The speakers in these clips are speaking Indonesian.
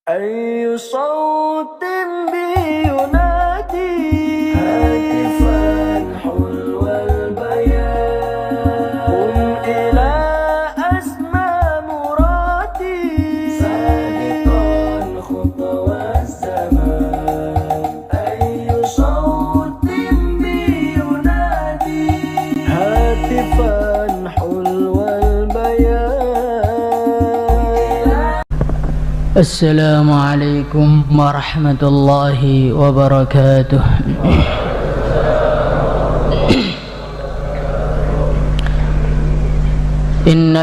أي صوت بينادي هاتفا حلو البيان قم إلى أسمى مرادي سابقا خطوى الزمان أي صوت بينادي هاتفا حلو البيان. السلام عليكم ورحمة الله وبركاته. إن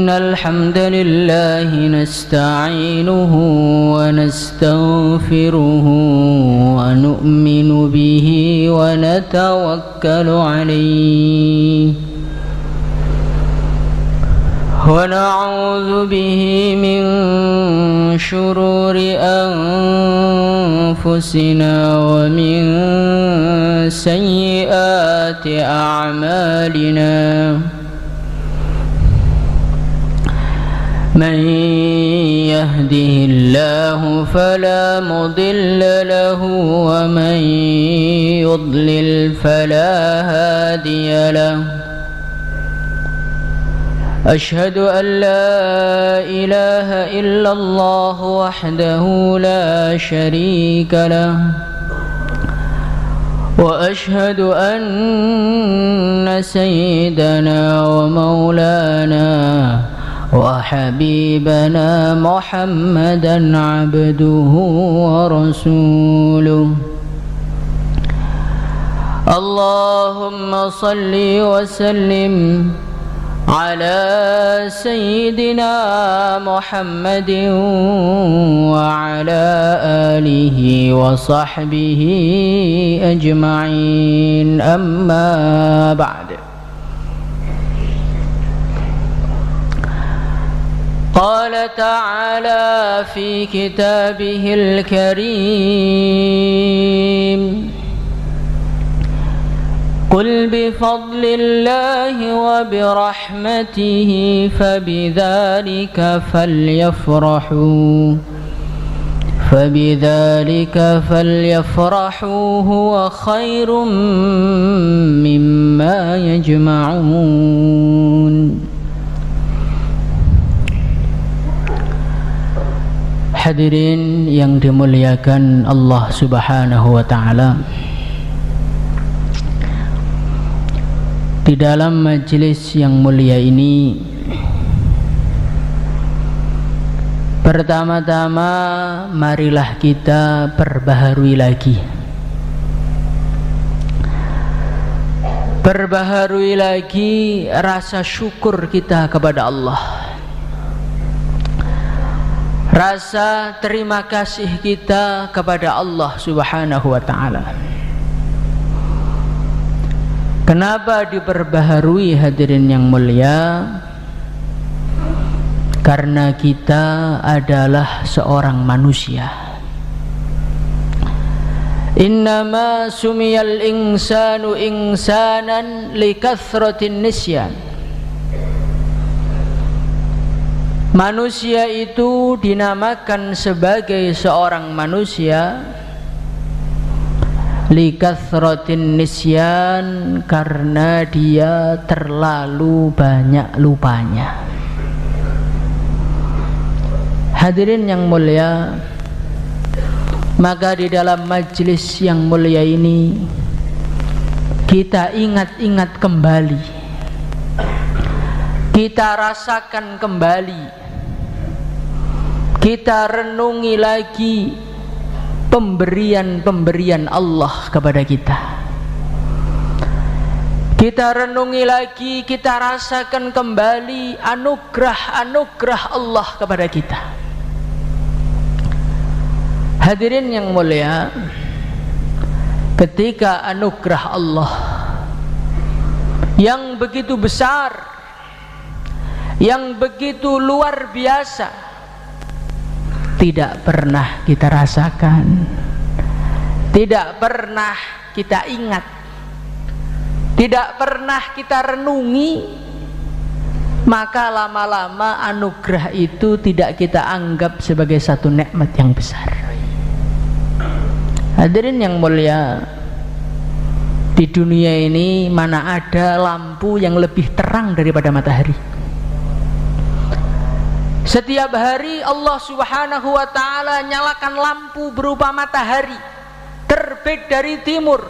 الحمد لله نستعينه ونستغفره ونؤمن به ونتوكل عليه ونعوذ به من شرور أنفسنا ومن سيئات أعمالنا. من يهده الله فلا مضل له ومن يضلل فلا هادي له. أشهد أن لا إله إلا الله وحده لا شريك له وأشهد أن سيدنا ومولانا وحبيبنا محمدا عبده ورسوله. اللهم صل وسلم على سيدنا محمد وعلى آله وصحبه أجمعين. أما بعد، قال تعالى في كتابه الكريم: قل بفضل الله وبرحمته فبذلك فليفرحوا هو خير مما يجمعون. Hadirin yang dimuliakan Allah Subhanahu wa ta'ala, di dalam majelis yang mulia ini, pertama-tama marilah kita perbaharui lagi rasa syukur kita kepada Allah, rasa terima kasih kita kepada Allah Subhanahu wa ta'ala. Kenapa diperbaharui, hadirin yang mulia? Karena kita adalah seorang manusia. Innama sumiyal insanu insanan likathratin nisyan. Manusia itu dinamakan sebagai seorang manusia likathratin nisyan, karena dia terlalu banyak lupanya. Hadirin yang mulia, maka di dalam majlis yang mulia ini kita ingat-ingat kembali, kita rasakan kembali, kita renungi lagi pemberian Allah kepada kita. Kita renungi lagi, kita rasakan kembali anugerah Allah kepada kita. Hadirin yang mulia, ketika anugerah Allah yang begitu besar, yang begitu luar biasa, tidak pernah kita rasakan, tidak pernah kita ingat, tidak pernah kita renungi, maka lama-lama anugerah itu tidak kita anggap sebagai satu nikmat yang besar. Hadirin yang mulia, di dunia ini mana ada lampu yang lebih terang daripada matahari. Setiap hari Allah Subhanahu wa ta'ala nyalakan lampu berupa matahari terbit dari timur,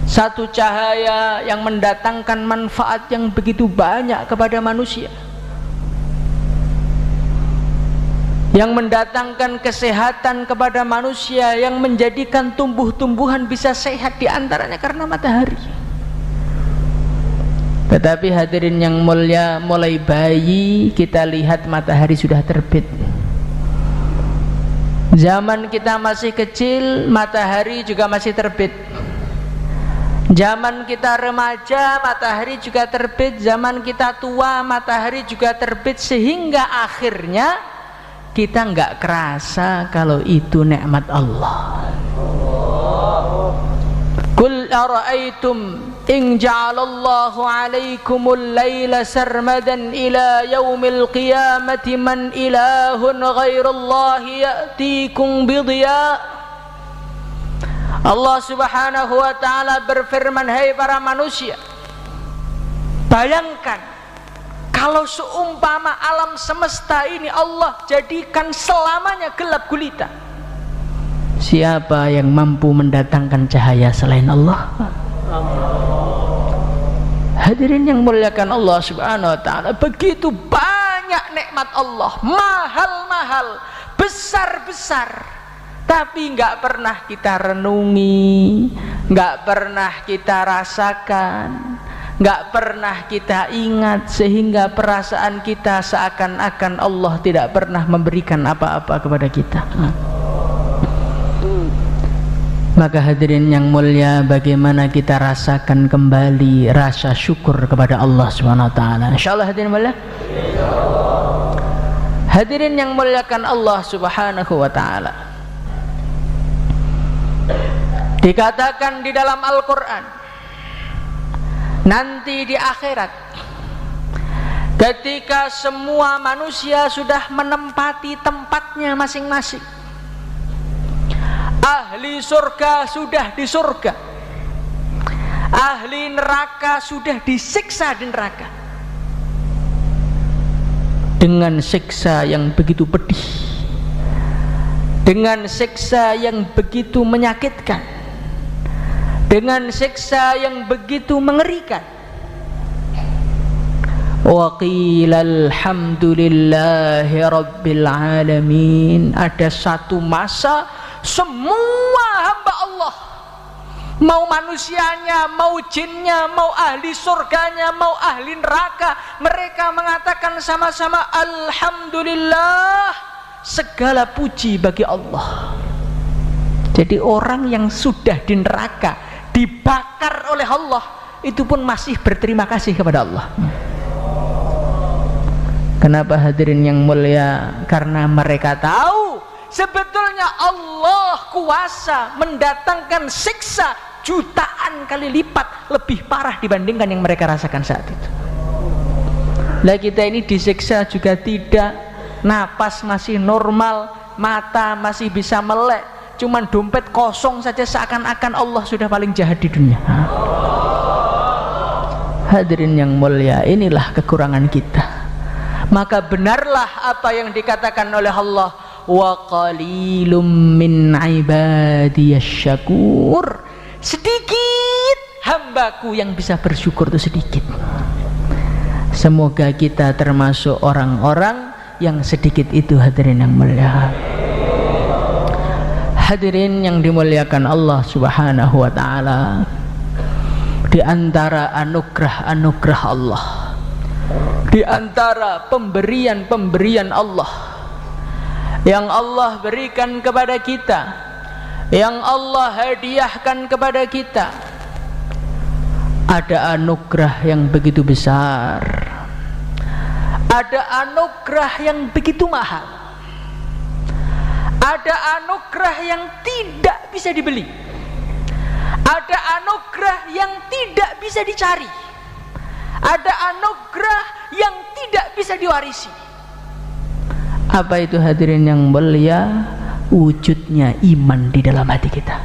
satu cahaya yang mendatangkan manfaat yang begitu banyak kepada manusia, yang mendatangkan kesehatan kepada manusia, yang menjadikan tumbuh-tumbuhan bisa sehat, diantaranya karena matahari. Tetapi hadirin yang mulia, mulai bayi kita lihat matahari sudah terbit. Zaman kita masih kecil, matahari juga masih terbit. Zaman kita remaja, matahari juga terbit. Zaman kita tua, matahari juga terbit. Sehingga akhirnya kita nggak kerasa kalau itu nikmat Allah. Qul ara'aytum in ja'alallahu 'alaikumul laila sarmadan ila yaumil qiyamati man ilahun ghairallahi ya'tikum bidhiya. Allah Subhanahu wa ta'ala berfirman, hai para manusia, bayangkan kalau seumpama alam semesta ini Allah jadikan selamanya gelap gulita, siapa yang mampu mendatangkan cahaya selain Allah? Hadirin yang muliakan Allah Subhanahu wa ta'ala, begitu banyak nikmat Allah, mahal-mahal, besar-besar, tapi nggak pernah kita renungi, nggak pernah kita rasakan, nggak pernah kita ingat, sehingga perasaan kita seakan-akan Allah tidak pernah memberikan apa-apa kepada kita. Maka hadirin yang mulia, bagaimana kita rasakan kembali rasa syukur kepada Allah Subhanahu wa ta'ala? Insyaallah hadirin mulia. Hadirin yang muliakan Allah Subhanahu wa ta'ala, dikatakan di dalam Al-Quran, nanti di akhirat ketika semua manusia sudah menempati tempatnya masing-masing, ahli surga sudah di surga, ahli neraka sudah disiksa di neraka dengan siksa yang begitu pedih, dengan siksa yang begitu menyakitkan, dengan siksa yang begitu mengerikan. Wa qila alhamdulillahi rabbil alamin. Ada satu masa semua hamba Allah, mau manusianya, mau jinnya, mau ahli surganya, mau ahli neraka, mereka mengatakan sama-sama alhamdulillah, segala puji bagi Allah. Jadi orang yang sudah di neraka dibakar oleh Allah itu pun masih berterima kasih kepada Allah. Kenapa hadirin yang mulia? Karena mereka tahu sebetulnya Allah kuasa mendatangkan siksa jutaan kali lipat lebih parah dibandingkan yang mereka rasakan saat itu. Lah kita ini disiksa juga tidak, napas masih normal, mata masih bisa melek, cuman dompet kosong saja seakan-akan Allah sudah paling jahat di dunia. Hadirin yang mulia, inilah kekurangan kita. Maka benarlah apa yang dikatakan oleh Allah, wa qalilum min ibadiyas syakur. Sedikit hambaku yang bisa bersyukur itu sedikit. Semoga kita termasuk orang-orang yang sedikit itu, hadirin yang mulia. Hadirin yang dimuliakan Allah Subhanahu wa ta'ala, di antara anugerah-anugerah Allah, di antara pemberian-pemberian Allah yang Allah berikan kepada kita, yang Allah hadiahkan kepada kita, ada anugerah yang begitu besar, ada anugerah yang begitu mahal, ada anugerah yang tidak bisa dibeli, ada anugerah yang tidak bisa dicari, ada anugerah bisa diwarisi. Apa itu hadirin yang mulia? Wujudnya iman di dalam hati kita.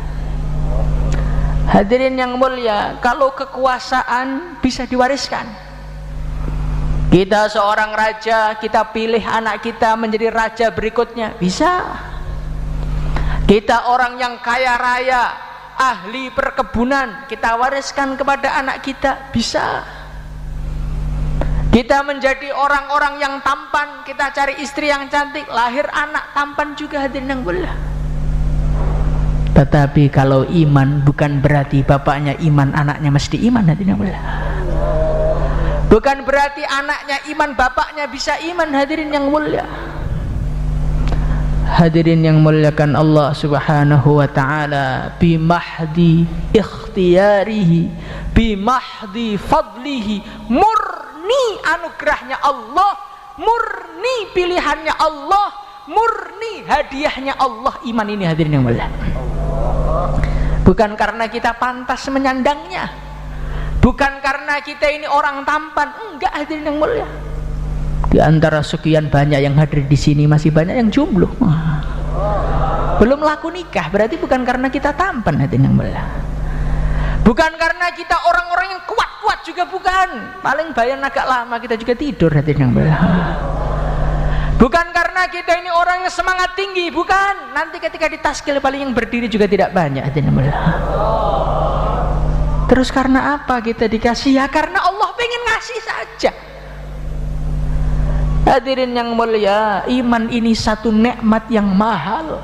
Hadirin yang mulia, kalau kekuasaan bisa diwariskan. Kita seorang raja, kita pilih anak kita menjadi raja berikutnya, bisa. Kita orang yang kaya raya, ahli perkebunan, kita wariskan kepada anak kita, bisa. Kita menjadi orang-orang yang tampan, kita cari istri yang cantik, lahir anak tampan juga, hadirin yang mulia. Tetapi kalau iman bukan berarti bapaknya iman, anaknya mesti iman, hadirin yang mulia. Bukan berarti anaknya iman, bapaknya bisa iman, hadirin yang mulia. Hadirin yang muliakan Allah subhanahu wa ta'ala, bimahdi ikhtiyarihi, bimahdi fadlihi, murni anugerahnya Allah, murni pilihannya Allah, murni hadiahnya Allah, iman ini, hadirin yang mulia. Bukan karena kita pantas menyandangnya, bukan karena kita ini orang tampan, enggak, hadirin yang mulia. Di antara sekian banyak yang hadir di sini masih banyak yang jomblo, belum laku nikah, berarti bukan karena kita tampan, hadirin yang mulia. Bukan karena kita orang-orang yang kuat-kuat juga, bukan. Paling bayan agak lama kita juga tidur, hadirin yang mulia. Bukan karena kita ini orang yang semangat tinggi, bukan. Nanti ketika ditaskil paling yang berdiri juga tidak banyak, hadirin yang mulia. Terus karena apa kita dikasih? Ya karena Allah pengen ngasih saja. Hadirin yang mulia, iman ini satu nikmat yang mahal.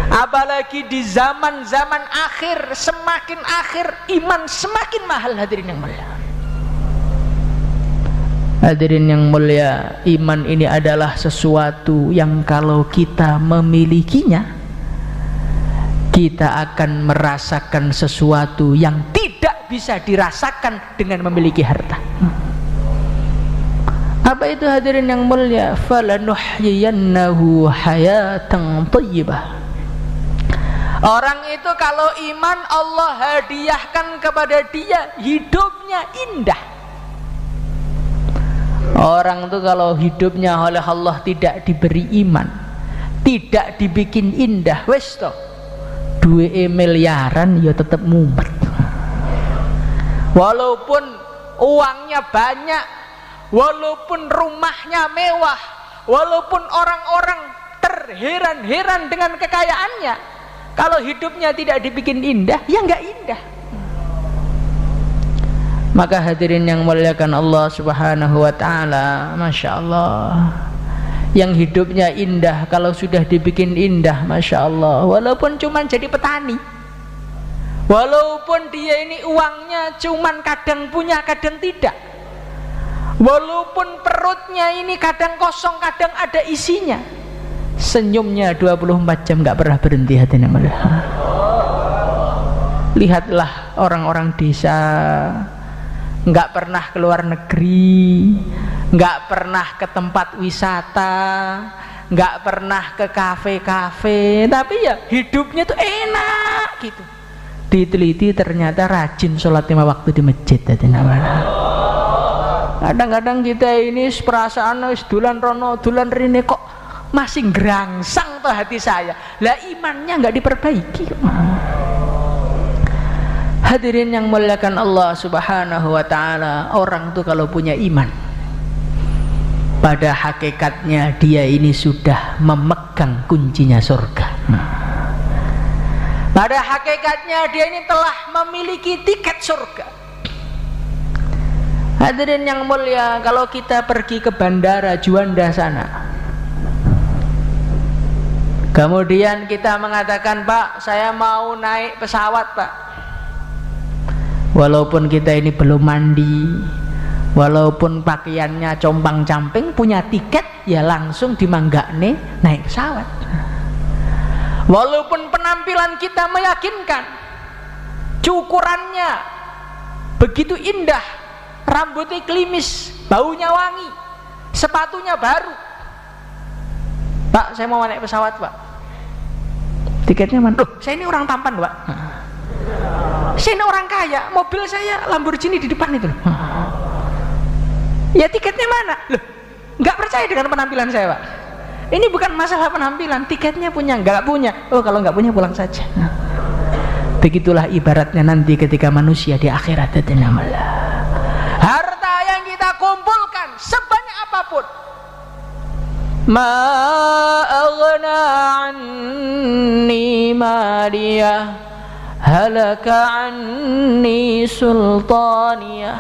Apalagi di zaman-zaman akhir, semakin akhir iman semakin mahal, hadirin yang mulia. Hadirin yang mulia, iman ini adalah sesuatu yang kalau kita memilikinya, kita akan merasakan sesuatu yang tidak bisa dirasakan dengan memiliki harta. Apa itu, hadirin yang mulia? Falanuhyiyannahu hayatan thayyibah. Orang itu kalau iman, Allah hadiahkan kepada dia hidupnya indah. Orang itu kalau hidupnya oleh Allah tidak diberi iman, tidak dibikin indah, wes toh 2 miliaran ya tetap mumet. Walaupun uangnya banyak, walaupun rumahnya mewah, walaupun orang-orang terheran-heran dengan kekayaannya, kalau hidupnya tidak dibikin indah, ya enggak indah. Maka hadirin yang muliakan Allah subhanahu wa ta'ala, Masya Allah, yang hidupnya indah kalau sudah dibikin indah, Masya Allah, walaupun cuma jadi petani, walaupun dia ini uangnya cuman kadang punya kadang tidak, walaupun perutnya ini kadang kosong kadang ada isinya, senyumnya 24 jam gak pernah berhenti, hadirin yang mulia. Lihatlah orang-orang desa, nggak pernah ke luar negeri, nggak pernah ke tempat wisata, nggak pernah ke kafe-kafe, tapi ya hidupnya tuh enak gitu. Diteliti ternyata rajin sholat 5 waktu di masjid. Kadang-kadang kita ini perasaan dulan rono dulan rene kok masih gerangsang tuh hati saya, lah imannya nggak diperbaiki. Hadirin yang muliakan Allah subhanahu wa ta'ala, orang tuh kalau punya iman, pada hakikatnya dia ini sudah memegang kuncinya surga. Pada hakikatnya dia ini telah memiliki tiket surga. Hadirin yang mulia, kalau kita pergi ke bandara Juanda sana, kemudian kita mengatakan, Pak, saya mau naik pesawat, Pak. Walaupun kita ini belum mandi, walaupun pakaiannya compang-camping, punya tiket, ya langsung dimanggakne naik pesawat. Walaupun penampilan kita meyakinkan, cukurannya begitu indah, rambutnya klimis, baunya wangi, sepatunya baru, Pak, saya mau naik pesawat, Pak. Tiketnya mana? Loh, saya ini orang tampan, Pak. Saya ini orang kaya, mobil saya Lamborghini di depan itu. Ya tiketnya mana? Loh, nggak percaya dengan penampilan saya, Pak. Ini bukan masalah penampilan, tiketnya punya, nggak punya. Oh, kalau nggak punya pulang saja. Begitulah ibaratnya nanti ketika manusia di akhirat. Harta yang kita kumpulkan sebanyak apapun, ma aghna anni maliyah halaka anni sultaniyah.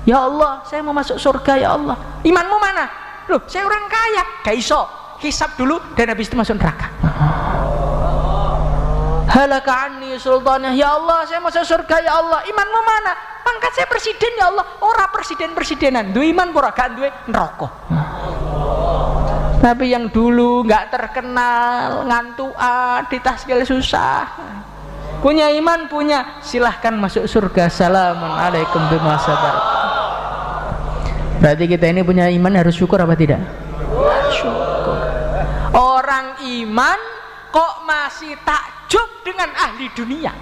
Ya Allah, saya mau masuk surga ya Allah. Imanmu mana? Loh, saya orang kaya, gak iso. Hisab dulu dan habis itu masuk neraka. Halaka anni sultaniyah. Ya Allah, saya masuk surga ya Allah. Imanmu mana? Pangkat saya presiden ya Allah. Ora presiden-presidenan, duwe iman ora gak duwe neraka. Tapi yang dulu nggak terkenal, ngantuan, ditaskil susah, punya iman punya, silahkan masuk surga. Assalamualaikum bima sabartum. Berarti kita ini punya iman harus syukur apa tidak? Syukur. Orang iman kok masih takjub dengan ahli dunia.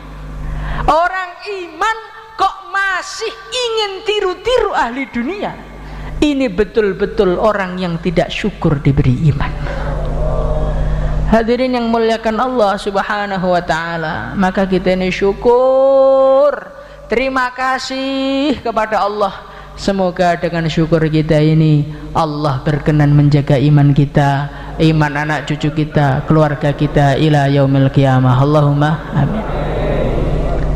Orang iman kok masih ingin tiru-tiru ahli dunia. Ini betul-betul orang yang tidak syukur diberi iman. Hadirin yang muliakan Allah subhanahu wa ta'ala, maka kita ini syukur, terima kasih kepada Allah. Semoga dengan syukur kita ini Allah berkenan menjaga iman kita, iman anak cucu kita, keluarga kita ila yaumil qiyamah. Allahumma amin.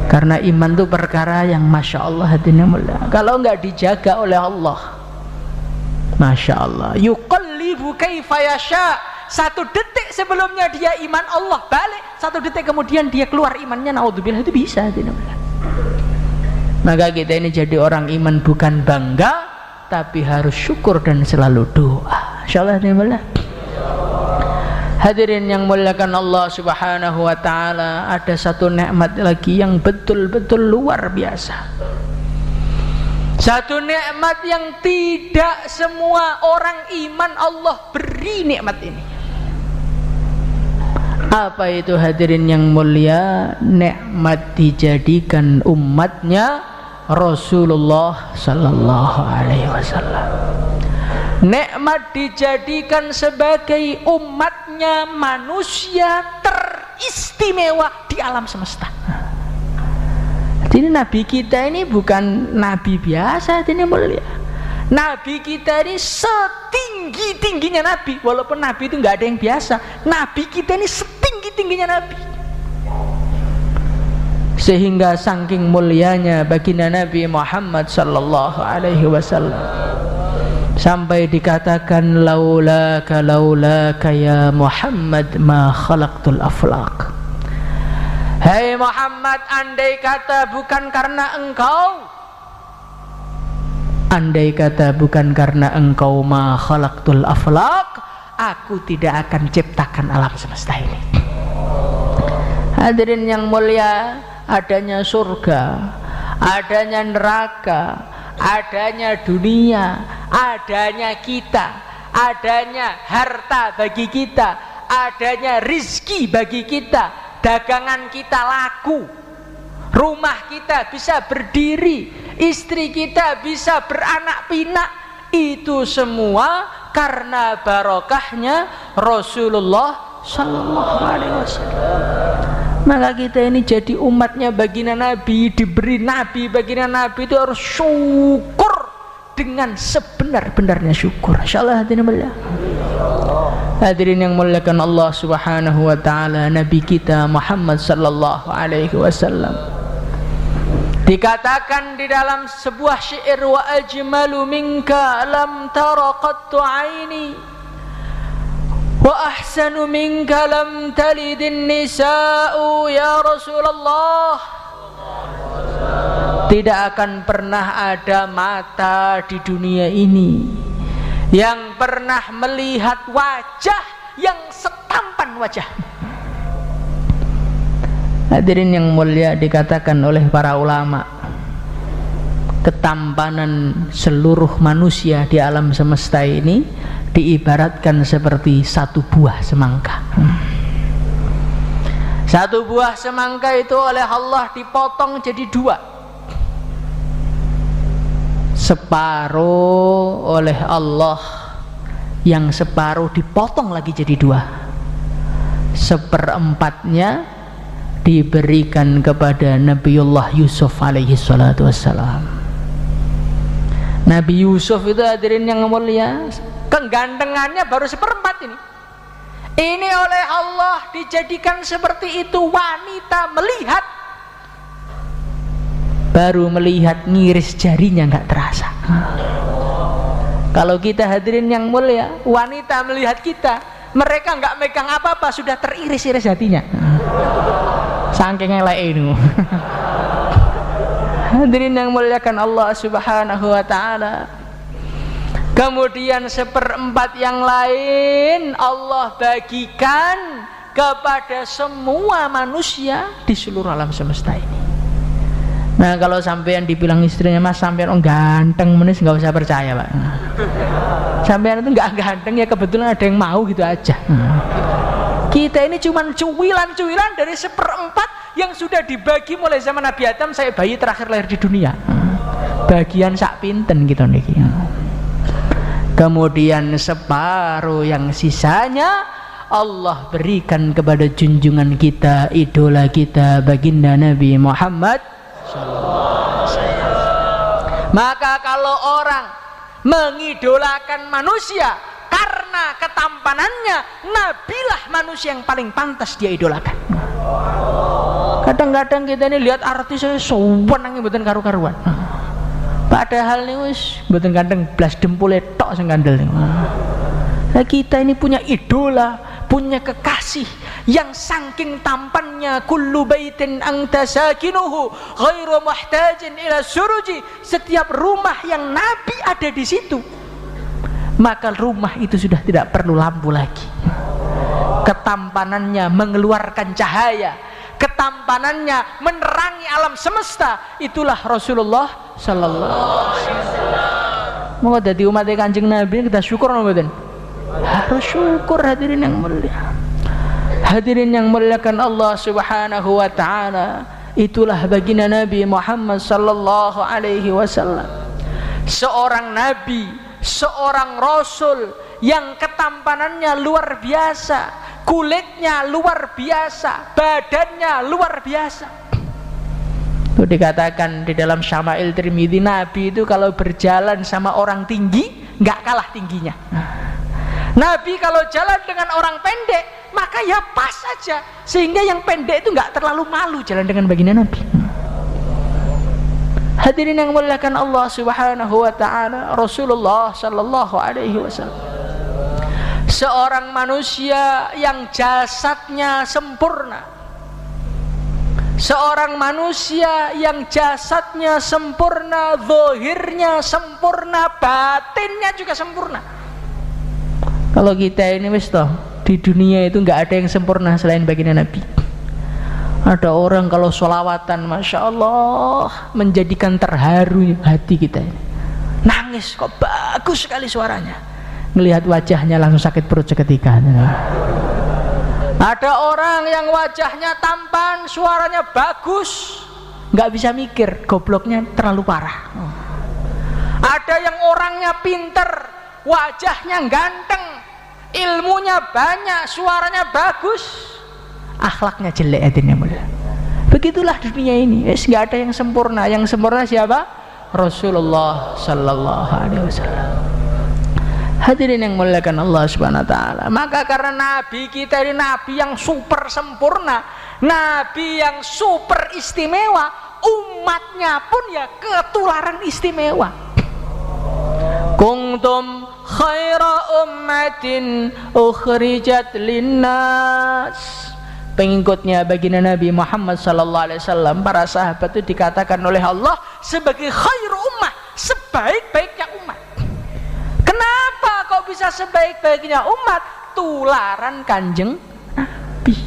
Karena iman itu perkara yang masya Allah, hadirin mulia, kalau nggak dijaga oleh Allah, masya Allah, yuqallibu kaifa yasha. Satu detik sebelumnya dia iman, Allah balik, satu detik kemudian dia keluar imannya, naudzubillah, itu bisa. Maka kita ini jadi orang iman bukan bangga, tapi harus syukur dan selalu doa. Insyaallah. Hadirin yang muliakan Allah subhanahu wa ta'ala, ada satu nikmat lagi yang betul-betul luar biasa. Satu nikmat yang tidak semua orang iman Allah beri nikmat ini. Apa itu hadirin yang mulia? Nikmat dijadikan umatnya Rasulullah sallallahu alaihi wasallam. Nikmat dijadikan sebagai umatnya manusia teristimewa di alam semesta. Jadi Nabi kita ini bukan Nabi biasa, ini mulia. Nabi kita ini setinggi-tingginya Nabi. Walaupun Nabi itu nggak ada yang biasa, Nabi kita ini setinggi-tingginya Nabi. Sehingga saking mulianya baginda Nabi Muhammad sallallahu alaihi wasallam, sampai dikatakan laulaka ya Muhammad ma khalaqtul aflaq. Hai Muhammad, andai kata bukan karena engkau, andai kata bukan karena engkau, ma khalaqtul aflaq, aku tidak akan ciptakan alam semesta ini. Hadirin yang mulia, adanya surga, adanya neraka, adanya dunia, adanya kita, adanya harta bagi kita, adanya rizki bagi kita, dagangan kita laku, rumah kita bisa berdiri, istri kita bisa beranak pinak, itu semua karena barokahnya Rasulullah sallallahu alaihi wasallam. Maka kita ini jadi umatnya baginda Nabi, diberi Nabi, baginda Nabi itu harus syukur dengan sebenar-benarnya syukur. Insyaallah. Hadirin yang muliakan Allah subhanahu wa ta'ala, Nabi kita Muhammad sallallahu alaihi wasallam dikatakan di dalam sebuah syair, wa ajmalu minka lam tara qattu aini wa ahsanu minka lam talidin nisa'u ya Rasulullah. Tidak akan pernah ada mata di dunia ini yang pernah melihat wajah yang setampan wajahmu. Hadirin yang mulia, dikatakan oleh para ulama, ketampanan seluruh manusia di alam semesta ini diibaratkan seperti satu buah semangka. Satu buah semangka itu oleh Allah dipotong jadi dua. separuh oleh Allah, yang separuh dipotong lagi jadi dua, seperempatnya diberikan kepada Nabiullah Yusuf alaihi salatu wassalam. Nabi Yusuf itu hadirin yang mulia, kegantengannya baru seperempat ini. Ini oleh Allah dijadikan seperti itu, wanita melihat, baru melihat ngiris jarinya nggak terasa. Kalau kita hadirin yang mulia, wanita melihat kita, mereka nggak megang apa-apa sudah teriris-iris hatinya. Saking elek ini. Hadirin yang muliakan Allah Subhanahu wa taala. Kemudian seperempat yang lain Allah bagikan kepada semua manusia di seluruh alam semesta ini. Nah, kalau sampean dibilang istrinya, Mas sampean ganteng menis, nggak usah percaya, Pak. Sampean itu nggak ganteng, ya kebetulan ada yang mau gitu aja. Kita ini cuman cuwilan-cuwilan dari seperempat yang sudah dibagi mulai zaman Nabi Adam saya bayi terakhir lahir di dunia. Bagian sak pinten gitu niki. Kemudian separuh yang sisanya Allah berikan kepada junjungan kita, idola kita, baginda Nabi Muhammad sallallahu alaihi wasallam. Maka kalau orang mengidolakan manusia karena ketampanannya, nabilah manusia yang paling pantas dia idolakan. Kadang-kadang kita ini lihat artis sewenang mboten karu-karuan. Padahal nih wis mboten ganteng blas dempule tok sing kandel nih. Nah, kita ini punya idola, punya kekasih yang saking tampannya, kullu baitin anta sakinuhu ghairu muhtajin ila suruji. Setiap rumah yang Nabi ada di situ, maka rumah itu sudah tidak perlu lampu lagi. Ketampanannya mengeluarkan cahaya, ketampanannya menerangi alam semesta. Itulah Rasulullah sallallahu alaihi wasallam. Mau jadi umat Kanjeng Nabi kita syukur mboten? Harus syukur hadirin yang mulia. Hadirin yang muliakan Allah Subhanahu wa taala. Itulah baginda Nabi Muhammad sallallahu alaihi wasallam. Seorang nabi, seorang rasul yang ketampanannya luar biasa, kulitnya luar biasa, badannya luar biasa. Itu dikatakan di dalam Syama'il Tirmidzi, Nabi itu kalau berjalan sama orang tinggi nggak kalah tingginya. Nabi kalau jalan dengan orang pendek maka ya pas saja, sehingga yang pendek itu nggak terlalu malu jalan dengan baginda Nabi. Hadirin yang muliakan Allah Subhanahu wa taala, Rasulullah sallallahu alaihi wasallam seorang manusia yang jasadnya sempurna, seorang manusia yang jasadnya sempurna, zahirnya sempurna, batinnya juga sempurna. Kalau kita ini wis toh di dunia itu nggak ada yang sempurna selain baginda Nabi. Ada orang kalau sholawatan, masya Allah, menjadikan terharu hati kita ini. Nangis kok bagus sekali suaranya. Ngelihat wajahnya langsung sakit perut seketika. Ada orang yang wajahnya tampan, suaranya bagus, nggak bisa mikir, gobloknya terlalu parah. Ada yang orangnya pinter, wajahnya ganteng, ilmunya banyak, suaranya bagus, akhlaknya jelek. Hadirin yang mulia, begitulah dunia ini. Nggak ada yang sempurna. Yang sempurna siapa? Rasulullah sallallahu alaihi wasallam. Hadirin yang muliakan Allah subhanahu wa ta'ala. Maka karena Nabi kita ini Nabi yang super sempurna, Nabi yang super istimewa, umatnya pun ya ketularan istimewa. Kuntum khaira ummatin ukhrijat linnas. Pengikutnya baginda Nabi Muhammad sallallahu alaihi wasallam, para sahabat itu dikatakan oleh Allah sebagai khairu ummah, sebaik-baiknya umat. Kenapa kok bisa sebaik-baiknya umat? Tularan Kanjeng Nabi.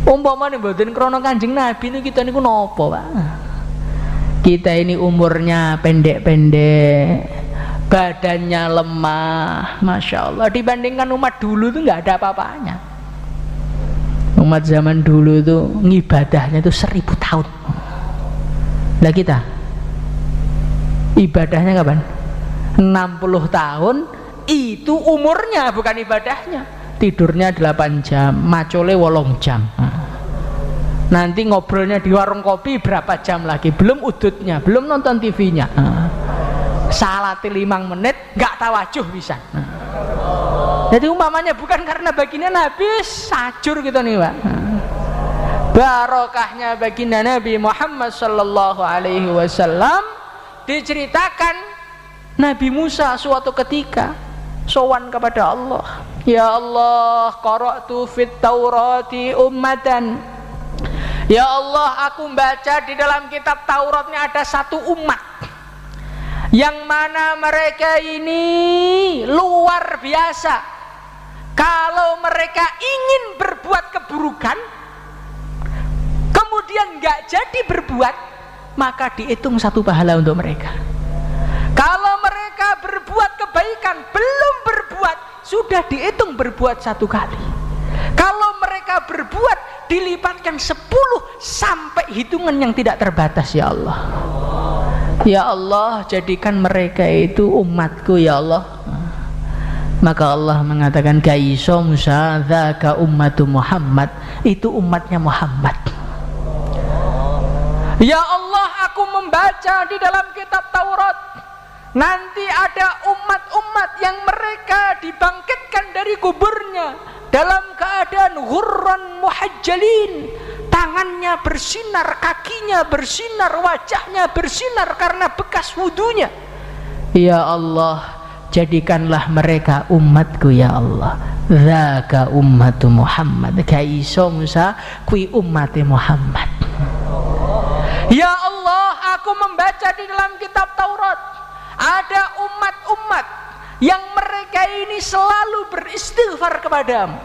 Umpamane mboten krana Kanjeng Nabi niku kita niku napa, Pak? Kita ini umurnya pendek-pendek, badannya lemah, masya Allah. Dibandingkan umat dulu itu nggak ada apa-apanya. Umat zaman dulu itu ngibadahnya itu 1000 tahun. Nah kita Ibadahnya kapan? 60 tahun itu umurnya, bukan ibadahnya. Tidurnya 8 jam, macole 8 jam. Nanti ngobrolnya di warung kopi berapa jam lagi, belum udutnya, belum nonton TV-nya. Salat 5 menit nggak tawajuh bisa. Jadi umpamanya bukan karena baginda Nabi, sajur gitu nih Pak. Barokahnya baginda Nabi Muhammad sallallahu alaihi wasallam, diceritakan Nabi Musa suatu ketika sowan kepada Allah. Ya Allah, qara'tu fit Taurati ummatan. Ya Allah, aku membaca di dalam kitab Tauratnya ada satu umat yang mana mereka ini luar biasa. Kalau mereka ingin berbuat keburukan kemudian nggak jadi berbuat, maka dihitung 1 pahala untuk mereka. Kalau mereka berbuat kebaikan belum berbuat, sudah dihitung berbuat 1 kali. Kalau mereka berbuat dilipatkan 10 sampai hitungan yang tidak terbatas. Ya Allah, ya Allah, jadikan mereka itu umatku ya Allah. Maka Allah mengatakan kaiso Musa dzaka ummatu Muhammad, itu umatnya Muhammad. Ya Allah, aku membaca di dalam kitab Taurat nanti ada umat-umat yang mereka dibangkitkan dari kuburnya dalam keadaan ghurran muhajjalin, tangannya bersinar, kakinya bersinar, wajahnya bersinar karena bekas wudunya. Ya Allah, jadikanlah mereka umatku ya Allah. Dzaka ummatu Muhammad, kaiso Musa kui ummati Muhammad. Ya Allah, aku membaca di dalam kitab Taurat ada umat-umat yang mereka ini selalu beristighfar kepadamu,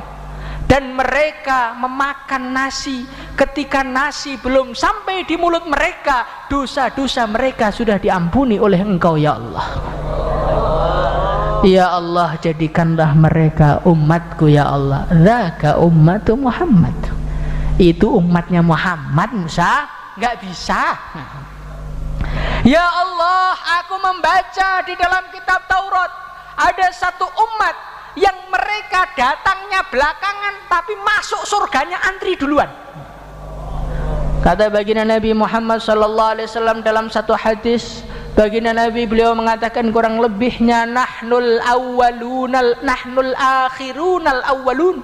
dan mereka memakan nasi ketika nasi belum sampai di mulut mereka, dosa-dosa mereka sudah diampuni oleh Engkau ya Allah. Ya Allah, jadikanlah mereka umatku ya Allah. Dzaka ummatu Muhammad, itu umatnya Muhammad. Musa nggak bisa. Ya Allah, aku membaca di dalam kitab Taurat ada satu umat yang mereka datangnya belakangan tapi masuk surganya antri duluan. Kata baginda Nabi Muhammad sallallahu alaihi wasallam dalam satu hadis, baginda Nabi beliau mengatakan kurang lebihnya nahnul akhirunal awwalun.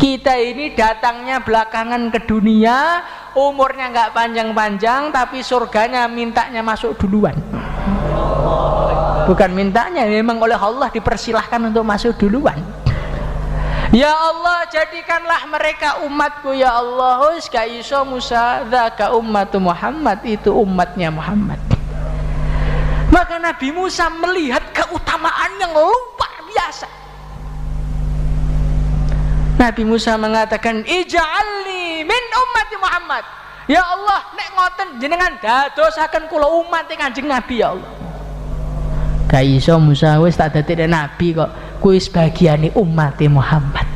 Kita ini datangnya belakangan ke dunia, umurnya nggak panjang-panjang, tapi surganya mintanya masuk duluan. Bukan mintanya, memang oleh Allah dipersilahkan untuk masuk duluan. Ya Allah, jadikanlah mereka umatku ya Allah. Kaiso Musa dzaka ummatu Muhammad, itu umatnya Muhammad. Maka Nabi Musa melihat keutamaan yang luar biasa. Nabi Musa mengatakan ij'alni min ummati Muhammad. Ya Allah, nek ngoten jenengan dadosaken kula umat Kanjeng Nabi ya Allah. Gak iso Musa wis tak dadi nabi kok, kuwi sebagiane umat Muhammad.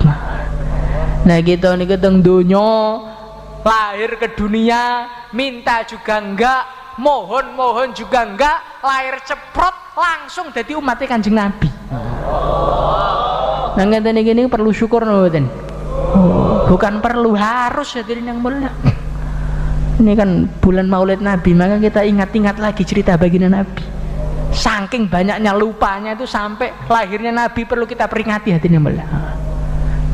Nah kita niku teng donya lahir ke dunia minta juga enggak, mohon juga enggak, lahir ceprot langsung dadi umat Kanjeng Nabi. Nah ngeten iki perlu syukur mboten? Bukan perlu, harus hadirin yang mulia. Ini kan bulan Maulid Nabi, maka kita ingat-ingat lagi cerita baginda Nabi. Saking banyaknya lupanya itu sampai lahirnya Nabi perlu kita peringati hadirin yang mulia.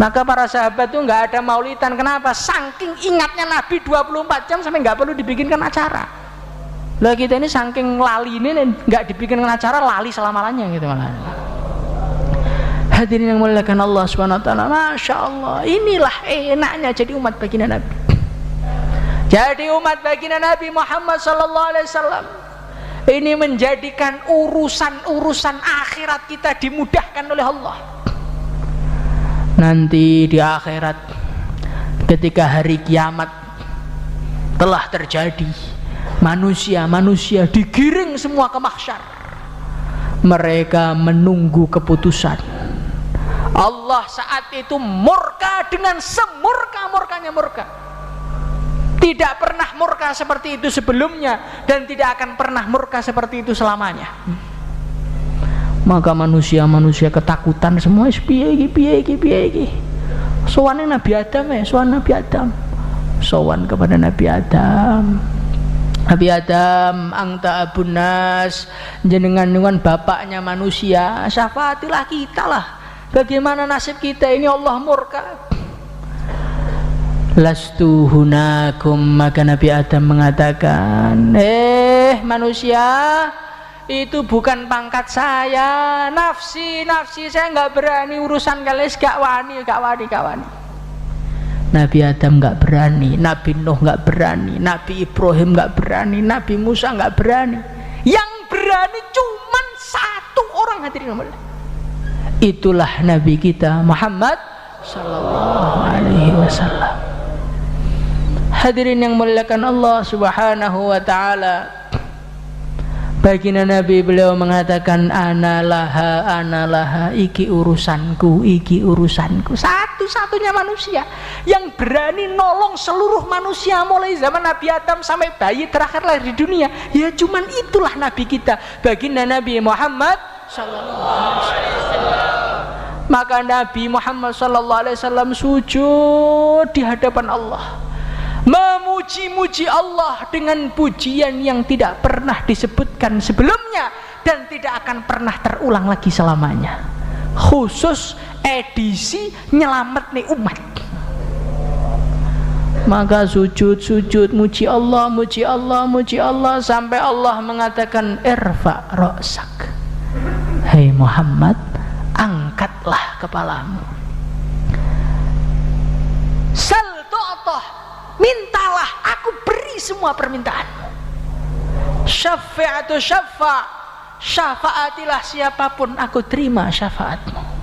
Maka para sahabat itu nggak ada maulidan. Kenapa? Saking ingatnya Nabi 24 jam sampai nggak perlu dibikinkan acara. Lah kita ini saking lali ini nggak dibikinkan acara, lali selama-lamanya gitu malah. Hadirin yang muliakan Allah Subhanahu wa taala, Masya Allah, inilah enaknya jadi umat baginda Nabi. Jadi umat baginda Nabi Muhammad sallallahu alaihi wasallam ini menjadikan urusan-urusan akhirat kita dimudahkan oleh Allah. Nanti di akhirat ketika hari kiamat telah terjadi, manusia digiring semua ke mahsyar. Mereka menunggu keputusan. Allah saat itu murka dengan semurka-murkanya murka. tidak pernah murka seperti itu sebelumnya dan tidak akan pernah murka seperti itu selamanya. Maka manusia ketakutan semua, piye iki. Sowan Nabi Adam sowan kepada Nabi Adam. Nabi Adam, anta abun nas, jenengan bapaknya manusia, syafaatilah kita lah. Bagaimana nasib kita ini, Allah murka. Lastu hunakum, maka Nabi Adam mengatakan, manusia, itu bukan pangkat saya, nafsi saya nggak berani urusan kalian, gak wani. Nabi Adam nggak berani, Nabi Nuh nggak berani, Nabi Ibrahim nggak berani, Nabi Musa nggak berani. Yang berani cuman satu orang, hadirin Allah. Itulah Nabi kita Muhammad Sallallahu Alaihi Wasallam. Hadirin yang muliakan Allah Subhanahu Wa Taala. Baginda Nabi beliau mengatakan ana laha iki urusanku. Satu-satunya manusia yang berani nolong seluruh manusia mulai zaman Nabi Adam sampai bayi terakhir lahir di dunia, ya cuman itulah Nabi kita, baginda Nabi Muhammad sallallahu alaihi wasallam. Maka Nabi Muhammad sallallahu alaihi wasallam sujud di hadapan Allah, memuji-muji Allah dengan pujian yang tidak pernah disebutkan sebelumnya dan tidak akan pernah terulang lagi selamanya. Khusus edisi nyelamet nih umat. Maka sujud muji Allah sampai Allah mengatakan irfa ra'sak. Hai Muhammad, angkatlah kepalamu. Sal tu'tah, mintalah, aku beri semua permintaanmu. Syafa'atu syafaatilah siapapun, aku terima syafaatmu.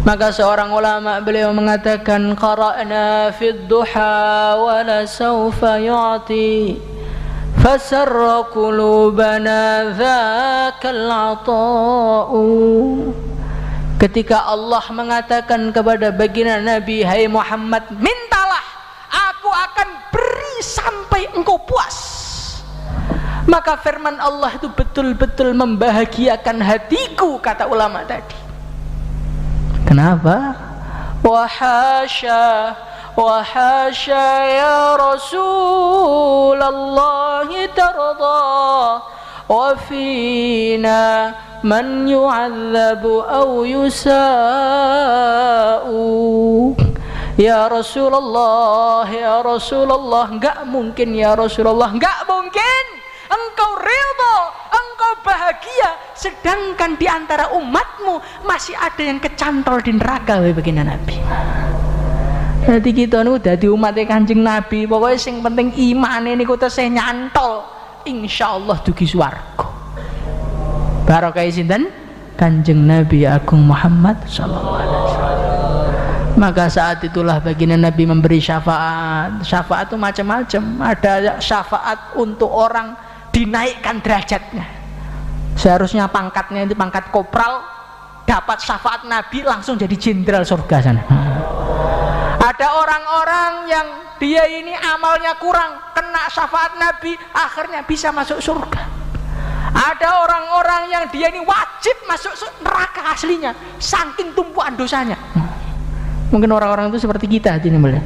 Maka seorang ulama beliau mengatakan qara'na fid duha wa la sawfa yu'ti fasarra qulubana dzakal 'ata'u. Ketika Allah mengatakan kepada baginda Nabi, hai Muhammad, mintalah, aku akan beri sampai engkau puas. Maka firman Allah itu betul-betul membahagiakan hatiku, kata ulama tadi. Kenapa? Wahasya ya Rasulullah tarda wa fina man yu'adzabu aw yusa'u. Ya Rasulullah, enggak mungkin ya Rasulullah, enggak mungkin engkau ridha, engkau bahagia, sedangkan di antara umatmu masih ada yang kecantol di neraka. Baginda Nabi. Jadi kita nu dadi umatnya Kanjeng Nabi, pokoknya sing penting iman ini kita tesih nyantol, insyaallah dugi swarga. Barokah sinten? Kanjeng Nabi Agung Muhammad sallallahu alaihi wasallam. Maka saat itulah baginda Nabi memberi syafaat. Syafaat itu macam-macam. Ada syafaat untuk orang dinaikkan derajatnya. Seharusnya pangkatnya itu pangkat kopral, dapat syafaat Nabi langsung jadi jenderal surga sana. Ada orang-orang yang dia ini amalnya kurang, kena syafaat Nabi, akhirnya bisa masuk surga. Ada orang-orang yang dia ini wajib masuk neraka aslinya, saking tumpuan dosanya. Mungkin orang-orang itu seperti kita ini melihat.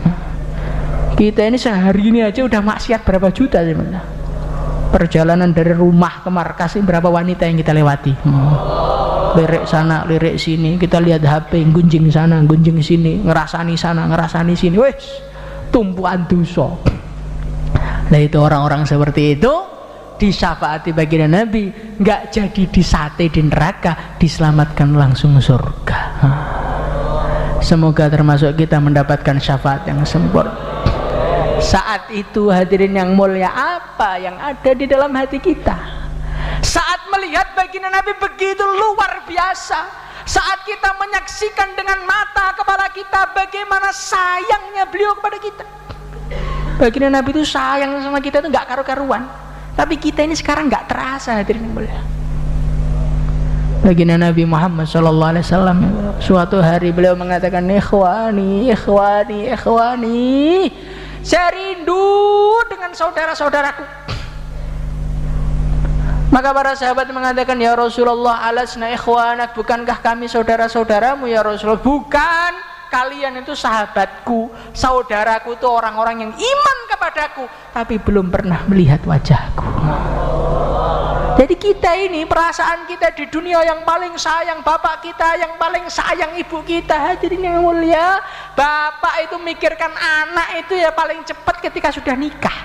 Kita ini sehari ini aja udah maksiat berapa juta sih melihat. Perjalanan dari rumah ke markas ini berapa wanita yang kita lewati. Lirik sana, lirik sini, kita lihat HP, gunjing sana, gunjing sini, ngerasani sana, ngerasani sini, wes tumpuan dosa. Nah itu orang-orang seperti itu disyafaati baginda Nabi, nggak jadi disate di neraka, diselamatkan langsung surga. Semoga termasuk kita mendapatkan syafaat yang sempurna. Saat itu hadirin yang mulia, apa yang ada di dalam hati kita? Saat melihat baginda Nabi begitu luar biasa, saat kita menyaksikan dengan mata kepala kita bagaimana sayangnya beliau kepada kita. Baginda Nabi itu sayang sama kita itu nggak karu-karuan, tapi kita ini sekarang nggak terasa hadirin yang mulia. Baginda Nabi Muhammad SAW suatu hari beliau mengatakan, ikhwani, saya rindu dengan saudara-saudaraku. Maka para sahabat mengatakan, ya Rasulullah, alasna ikhwanak, bukankah kami saudara-saudaramu ya Rasulullah? Bukan, kalian itu sahabatku, saudaraku itu orang-orang yang iman kepadaku, tapi belum pernah melihat wajahku. Jadi kita ini, perasaan kita di dunia yang paling sayang bapak kita, yang paling sayang ibu kita. Hadirin yang mulia, bapak itu mikirkan anak itu ya paling cepat ketika sudah nikah.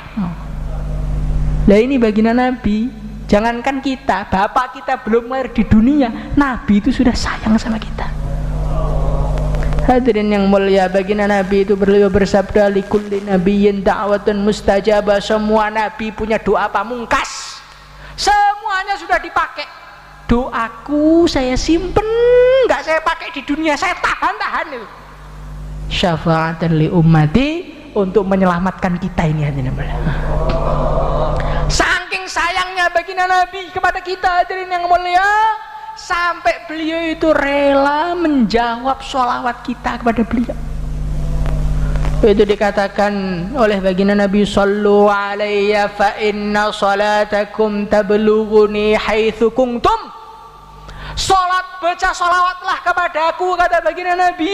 Nah ini baginda Nabi, jangankan kita, bapak kita belum lahir di dunia, Nabi itu sudah sayang sama kita. Hadirin yang mulia, baginda Nabi itu beliau bersabda, likulli nabiyyin da'watun mustajabah. Semua nabi punya doa pamungkas, semuanya sudah dipakai. Doaku saya simpen, nggak saya pakai di dunia, saya tahan itu. Syafa'atan li ummati, untuk menyelamatkan kita ini. Hadirin yang mulia, saking sayangnya baginda Nabi kepada kita, hadirin yang mulia, sampai beliau itu rela menjawab sholawat kita kepada beliau. Itu dikatakan oleh baginda Nabi, sallu alayya fa inna salatakum tablughuni haitsu kuntum. Salat, baca sholawatlah kepadaku, kata baginda Nabi,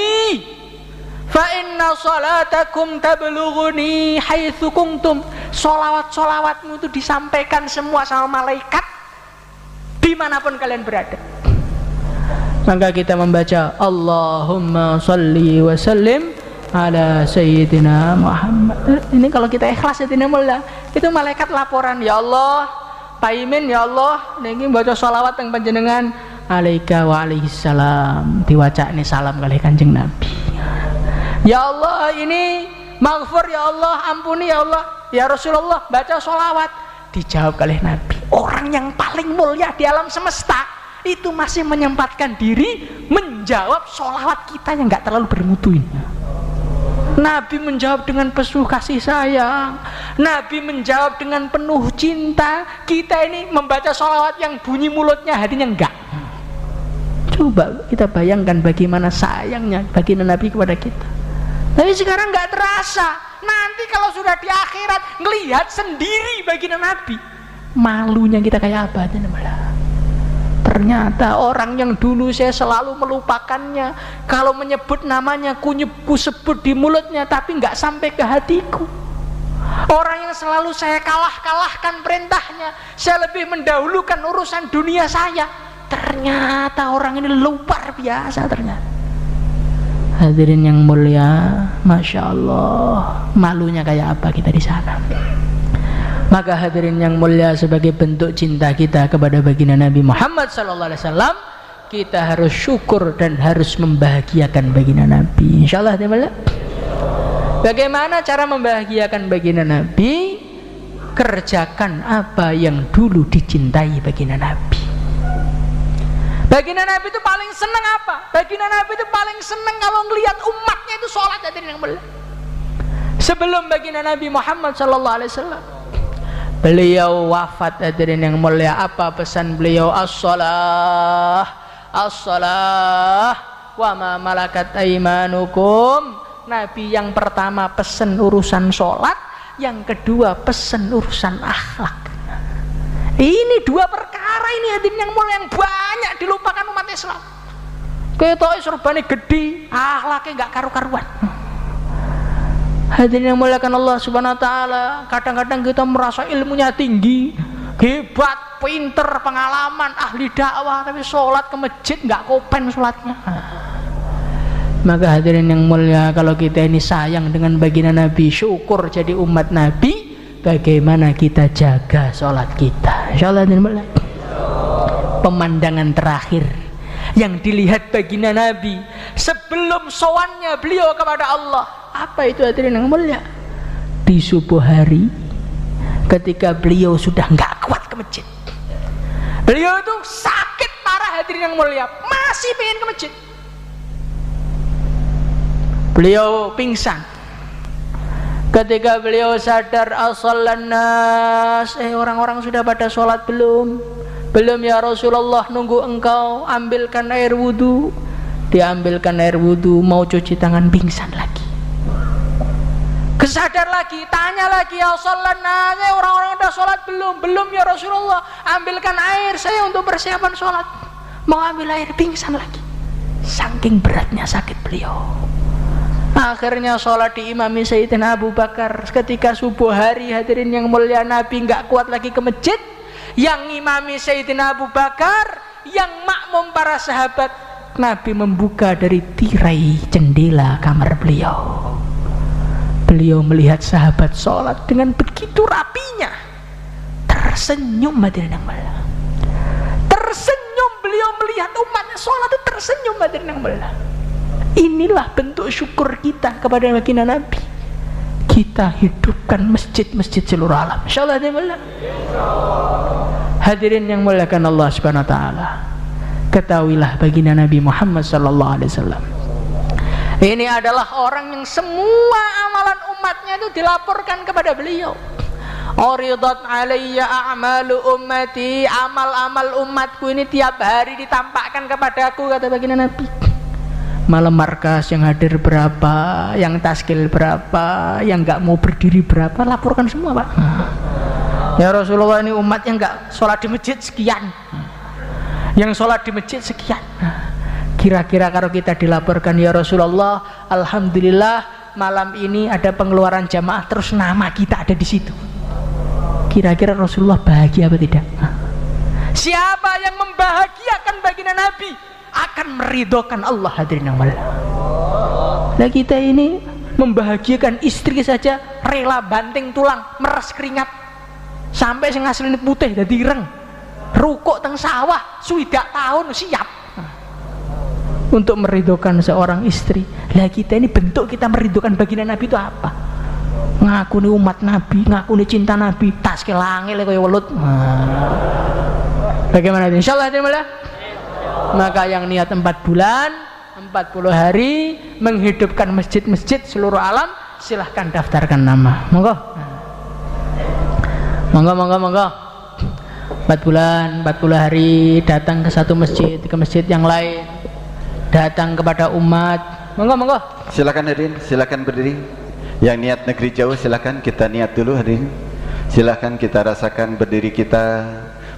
fa inna salatakum tablughuni haitsu kuntum. Sholawat-sholawatmu itu disampaikan semua sama malaikat dimanapun kalian berada. Maka kita membaca Allahumma salli wa sallim ala sayyidina Muhammad. Ini kalau kita ikhlas ya tidak mulai, itu malaikat laporan, ya Allah, Pak Imin, ya Allah, ini baca sholawat yang panjenengan alaika wa alaihi salam, diwaca ini salam kali Kanjeng Nabi. Ya Allah, ini maghfur, ya Allah, ampuni ya Allah, ya Rasulullah, baca sholawat, dijawab oleh Nabi. Orang yang paling mulia di alam semesta itu masih menyempatkan diri menjawab sholawat kita yang gak terlalu bermutu ini. Nabi menjawab dengan penuh kasih sayang, Nabi menjawab dengan penuh cinta. Kita ini membaca sholawat yang bunyi mulutnya, hatinya enggak. Coba kita bayangkan bagaimana sayangnya baginda Nabi kepada kita. Tapi sekarang nggak terasa. Nanti kalau sudah di akhirat ngelihat sendiri baginda Nabi, malunya kita kayak apa aja namanya. Ternyata orang yang dulu saya selalu melupakannya, kalau menyebut namanya ku sebut di mulutnya tapi nggak sampai ke hatiku. Orang yang selalu saya kalahkan perintahnya, saya lebih mendahulukan urusan dunia saya. Ternyata orang ini luar biasa ternyata. Hadirin yang mulia, masya Allah, malunya kayak apa kita di sana. Maka hadirin yang mulia, sebagai bentuk cinta kita kepada baginda Nabi Muhammad SAW, kita harus syukur dan harus membahagiakan baginda Nabi. Insya Allah, bagaimana cara membahagiakan baginda Nabi? Kerjakan apa yang dulu dicintai baginda Nabi. Baginda Nabi itu paling senang apa? Baginda Nabi itu paling senang kalau ngelihat umatnya itu sholat, hadirin yang mulia. Sebelum baginda Nabi Muhammad SAW, beliau wafat, hadirin yang mulia, apa pesan beliau? As-shalah, as-shalah, wa ma malakat aimanukum. Nabi yang pertama pesen urusan sholat, yang kedua pesen urusan akhlak. Ini dua perkara ini, hadirin yang mulia, yang banyak dilupakan umat Islam. Ketoknya serbane gede, akhlaknya nggak karu-karuan. Hadirin yang muliakan Allah Subhanahu wa taala, kadang-kadang kita merasa ilmunya tinggi, hebat, pinter, pengalaman, ahli dakwah, tapi sholat ke masjid nggak kopen sholatnya. Maka hadirin yang mulia, kalau kita ini sayang dengan baginda Nabi, syukur jadi umat Nabi, bagaimana kita jaga sholat kita. Insyaallah. Pemandangan terakhir yang dilihat baginda Nabi sebelum sowannya beliau kepada Allah, apa itu hadirin yang mulia? Di subuh hari, ketika beliau sudah nggak kuat ke masjid, beliau itu sakit parah, hadirin yang mulia, masih pengen ke masjid, beliau pingsan. Ketika beliau sadar, as-shallan nas, orang-orang sudah pada sholat belum? Belum ya Rasulullah, nunggu engkau, ambilkan air wudhu. Diambilkan air wudhu, mau cuci tangan, pingsan lagi. Kesadar lagi, tanya lagi, ya sholat, nanya orang-orang udah sholat belum ya Rasulullah, ambilkan air saya untuk persiapan sholat. Mau ambil air, pingsan lagi, saking beratnya sakit beliau. Akhirnya sholat diimami Sayyidina Abu Bakar. Ketika subuh hari, hadirin yang mulia, Nabi nggak kuat lagi ke masjid, yang imami Sayyidina Abu Bakar, yang makmum para sahabat. Nabi membuka dari tirai jendela kamar beliau. Beliau melihat sahabat sholat dengan begitu rapinya, tersenyum, hadirin yang mulia. Tersenyum, beliau melihat umatnya sholat itu tersenyum, hadirin yang mulia. Inilah bentuk syukur kita kepada baginda Nabi. Kita hidupkan masjid-masjid seluruh alam, insyaallah, hadirin yang mulia. Hadirin yang muliakan Allah Subhanahu wa taala, ketahuilah baginda Nabi Muhammad sallallahu alaihi wasallam ini adalah orang yang semua amalan umatnya itu dilaporkan kepada beliau. Uridat alayya a'malu ummati, amal-amal umatku ini tiap hari ditampakkan kepadaku, kata baginda Nabi. Malam markas yang hadir berapa, yang taskil berapa, yang nggak mau berdiri berapa, laporkan semua, Pak. Ya Rasulullah, ini umat yang nggak sholat di masjid sekian, yang sholat di masjid sekian. Kira-kira kalau kita dilaporkan, ya Rasulullah, alhamdulillah malam ini ada pengeluaran jamaah, terus nama kita ada di situ, kira-kira Rasulullah bahagia apa tidak? Siapa yang membahagiakan baginda Nabi akan meridhokan Allah, hadirin yang mulia. Nah, kita ini membahagiakan istri saja rela banting tulang, meres keringat, sampai sing asline putih dadi ireng, rukuk teng sawah swidak tahun siap untuk meridhokan seorang istri. Lah kita ini bentuk kita meridhokan baginda Nabi itu apa? Ngaku nih umat Nabi, ngaku nih cinta Nabi, tas kelangil kaya welut. Bagaimana itu? Insyaallah, maka yang niat 4 bulan 40 hari menghidupkan masjid-masjid seluruh alam, silahkan daftarkan nama. Monggo 4 bulan 40 hari datang ke satu masjid, ke masjid yang lain, datang kepada umat. Monggo silakan hadirin, silakan berdiri. Yang niat negeri jauh silakan kita niat dulu hadirin. Silakan kita rasakan berdiri kita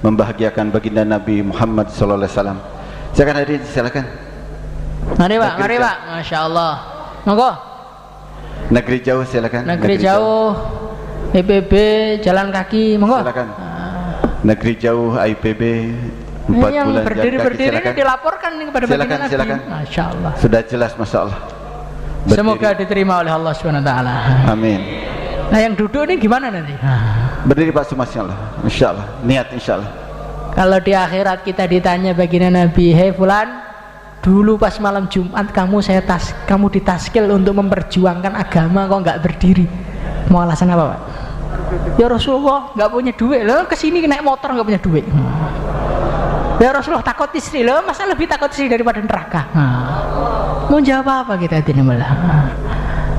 membahagiakan baginda Nabi Muhammad sallallahu alaihi wasallam. Silakan hadirin, silakan. Mari Pak, Masya Allah. Monggo. Negeri jauh silakan. Negeri jauh, IPB jalan kaki, monggo. Silakan. Negeri jauh IPB 4 yang bulan berdiri ini dilaporkan kepada baginda Nabi. Silakan. Masya Allah. Sudah jelas, Masya Allah. Berdiri. Semoga diterima oleh Allah Subhanahu wa taala. Amin. Nah, yang duduk ini gimana nanti? Berdiri Pak Sumasya Allah. Insya Allah. Niat insya Allah. Kalau di akhirat kita ditanya baginda Nabi, hei fulan, dulu pas malam Jumat kamu ditaskil untuk memperjuangkan agama, kok nggak berdiri? Mau alasan apa, Pak? Ya Rasulullah, nggak punya duit. Loh, kesini naik motor nggak punya duit. Ya Rasulullah, takut istri. Loh, masa lebih takut istri daripada neraka? Mau jawab apa kita, hadirin mullah?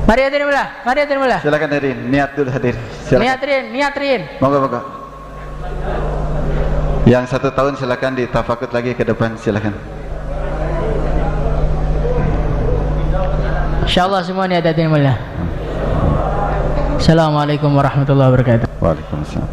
Mari hadirin mullah. Silakan hadirin, niat dulu hadir. Silakan. Niat. Monggo. Yang 1 tahun silakan ditafakut lagi ke depan, silakan. Insyaallah semua niat hadirin mullah. Assalamualaikum warahmatullahi wabarakatuh. Waalaikumsalam.